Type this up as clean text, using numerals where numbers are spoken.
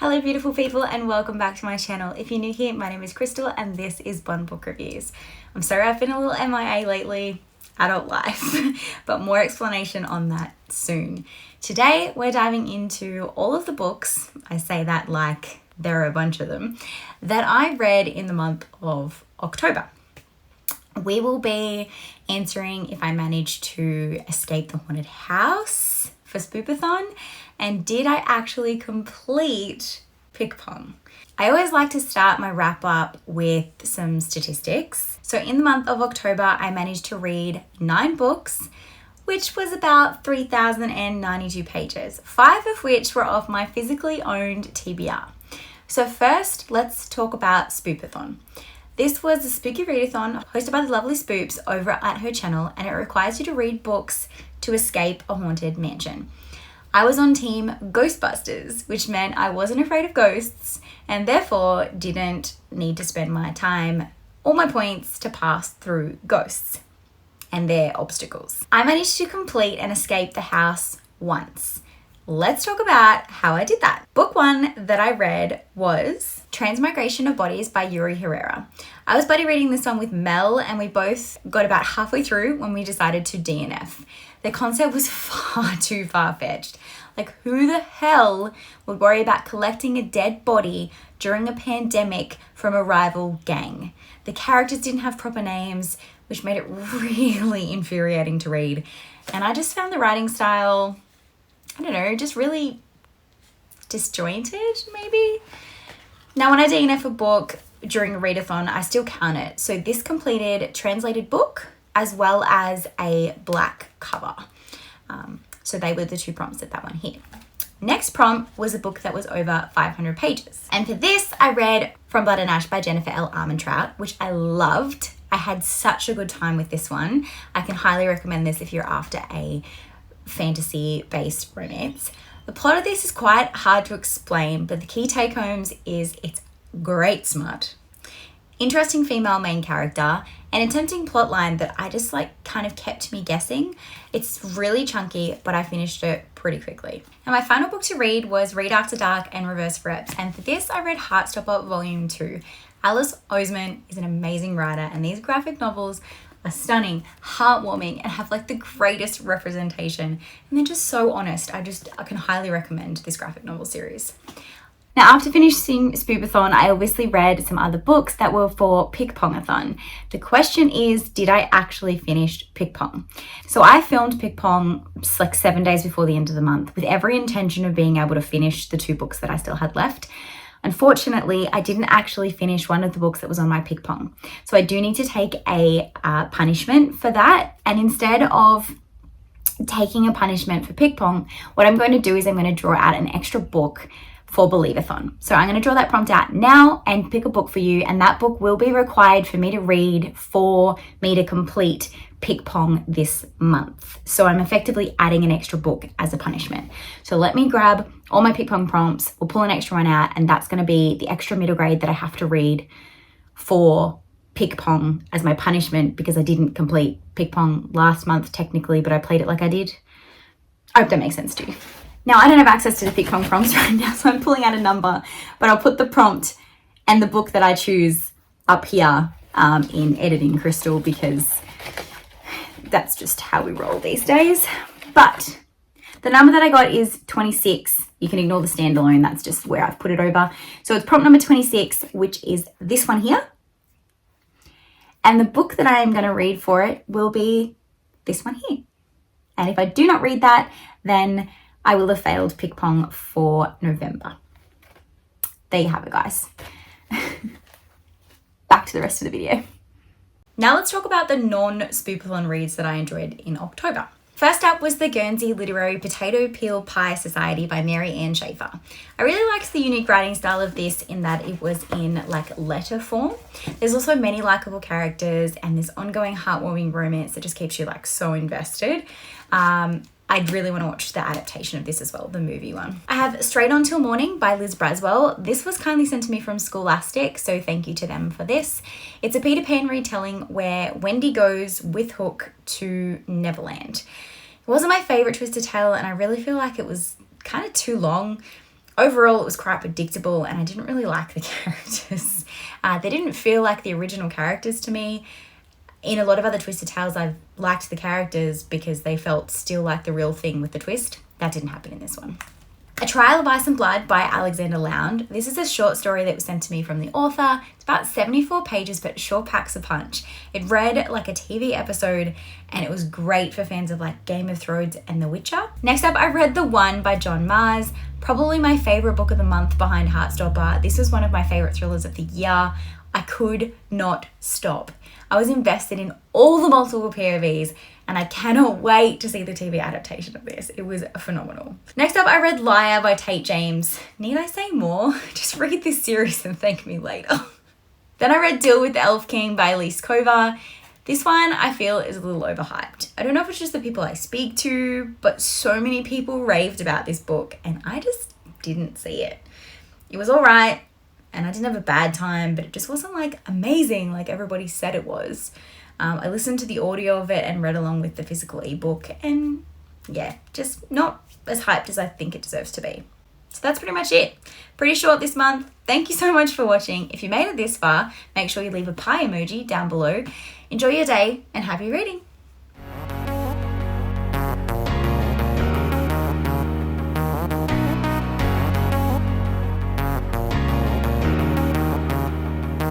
Hello beautiful people and welcome back to my channel. If you're new here, my name is Crystal and this is Bun Book Reviews. I'm sorry I've been a little MIA lately, adult life, but more explanation on that soon. Today we're diving into all of the books, I say that like there are a bunch of them, that I read in the month of October. We will be answering if I managed to escape the haunted house for Spoopathon, and did I actually complete Pick Pong? I always like to start my wrap up with some statistics. So in the month of October, I managed to read 9 books, which was about 3,092 pages, 5 of which were of my physically owned TBR. So first, let's talk about Spoopathon. This was a spooky readathon hosted by the lovely Spoops over at her channel, and it requires you to read books to escape a haunted mansion. I was on team Ghostbusters, which meant I wasn't afraid of ghosts and therefore didn't need to spend my time or my points to pass through ghosts and their obstacles. I managed to complete and escape the house once. Let's talk about how I did that. Book 1 that I read was Transmigration of Bodies by Yuri Herrera. I was buddy reading this one with Mel, and we both got about halfway through when we decided to DNF. The concept was far too far-fetched. Like, who the hell would worry about collecting a dead body during a pandemic from a rival gang? The characters didn't have proper names, which made it really infuriating to read. And I just found the writing style, I don't know, just really disjointed, maybe? Now, when I DNF a book during a readathon, I still count it. So this completed translated book as well as a black cover. So they were the 2 prompts at that one here. Next prompt was a book that was over 500 pages. And for this, I read From Blood and Ash by Jennifer L. Armentrout, which I loved. I had such a good time with this one. I can highly recommend this if you're after a fantasy-based romance. The plot of this is quite hard to explain, but the key take-homes is it's great smut, interesting female main character, and a tempting plotline that I just kind of kept me guessing. It's really chunky, but I finished it pretty quickly. And my final book to read was Read After Dark and Reverse Reps, and for this I read Heartstopper Volume 2. Alice Oseman is an amazing writer, and these graphic novels are stunning, heartwarming, and have the greatest representation, and they're just so honest. I can highly recommend this graphic novel series. Now, after finishing Spoopathon, I obviously read some other books that were for Pick Pongathon. The question is, did I actually finish Pick Pong? So I filmed Pick Pong 7 days before the end of the month with every intention of being able to finish the 2 books that I still had left. Unfortunately, I didn't actually finish one of the books that was on my Pick Pong. So I do need to take a punishment for that. And instead of taking a punishment for Pick Pong, what I'm going to do is I'm going to draw out an extra book for Believeathon. So I'm going to draw that prompt out now and pick a book for you, and that book will be required for me to read for me to complete Pick Pong this month. So I'm effectively adding an extra book as a punishment. So let me grab all my Pick Pong prompts, we'll pull an extra one out, and that's going to be the extra middle grade that I have to read for Pick Pong as my punishment because I didn't complete Pick Pong last month technically, but I played it like I did. I hope that makes sense to you. Now, I don't have access to the Pick Pong prompts right now, so I'm pulling out a number, but I'll put the prompt and the book that I choose up here in editing Crystal, because that's just how we roll these days. But the number that I got is 26. You can ignore the standalone, that's just where I've put it over. So it's prompt number 26, which is this one here. And the book that I am going to read for it will be this one here. And if I do not read that, then I will have failed Pick Pong for November. There you have it, guys. Back to the rest of the video. Now let's talk about the non-Spoopathon reads that I enjoyed in October. First up was the Guernsey Literary Potato Peel Pie Society by Mary Ann Schaefer. I really liked the unique writing style of this in that it was in letter form. There's also many likable characters and this ongoing heartwarming romance that just keeps you so invested. I'd really want to watch the adaptation of this as well, the movie one. I have Straight On Till Morning by Liz Braswell. This was kindly sent to me from Scholastic, so thank you to them for this. It's a Peter Pan retelling where Wendy goes with Hook to Neverland. It wasn't my favourite twist to tell, and I really feel like it was kind of too long. Overall, it was quite predictable and I didn't really like the characters. They didn't feel like the original characters to me. In a lot of other Twisted Tales, I've liked the characters because they felt still like the real thing with the twist. That didn't happen in this one. A Trial of Ice and Blood by Alexander Lound. This is a short story that was sent to me from the author. It's about 74 pages, but it sure packs a punch. It read like a TV episode and it was great for fans of like Game of Thrones and The Witcher. Next up, I read The One by John Mars. Probably my favorite book of the month behind Heartstopper. This was one of my favorite thrillers of the year. I could not stop. I was invested in all the multiple POVs and I cannot wait to see the TV adaptation of this. It was phenomenal. Next up, I read Liar by Tate James. Need I say more? Just read this series and thank me later. Then I read Deal with the Elf King by Elise Kova. This one I feel is a little overhyped. I don't know if it's just the people I speak to, but so many people raved about this book and I just didn't see it. It was all right and I didn't have a bad time, but it just wasn't like amazing like everybody said it was. I listened to the audio of it and read along with the physical ebook and yeah, just not as hyped as I think it deserves to be. So that's pretty much it. Pretty short this month. Thank you so much for watching. If you made it this far, make sure you leave a pie emoji down below. Enjoy your day and happy reading.